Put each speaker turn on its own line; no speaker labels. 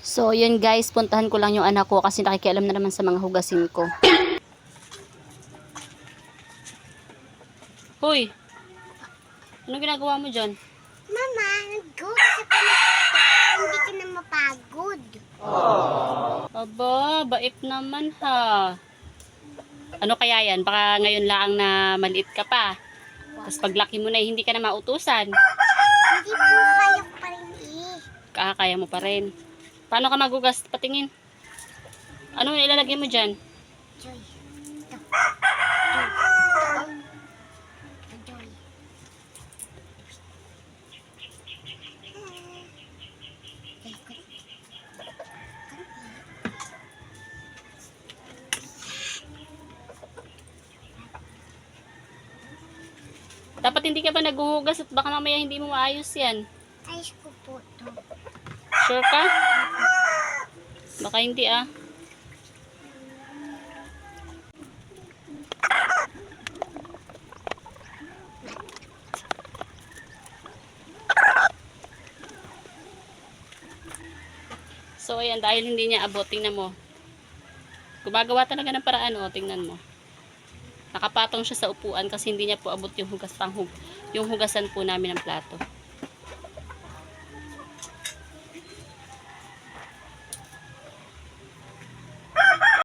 So, yun guys, puntahan ko lang yung anak ko kasi nakikialam na naman sa mga hugasin ko. Hoy! Anong ginagawa mo dyan?
Mama, nag-go sa pinagkakita hindi ka na mapagod.
Aba, bait naman ha. Ano kaya yan? Baka ngayon lang na maliit ka pa. Tapos paglaki mo na hindi ka na mautusan.
Hindi po kaya ko pa rin eh.
Kaya mo pa rin. Paano ka magugas? Patingin. Ano ilalagay mo dyan?
Joy. Ito. Joy.
Dapat hindi ka pa naghuhugas at baka mamaya hindi mo maayos yan.
Ayos ko po ito.
Sure ka? Baka hindi ah. So ayan, dahil hindi niya abot, tingnan mo. Gumagawa talaga ng paraan, oh, tingnan mo. Nakapatong siya sa upuan kasi hindi niya po abot yung hugasan po namin ng plato.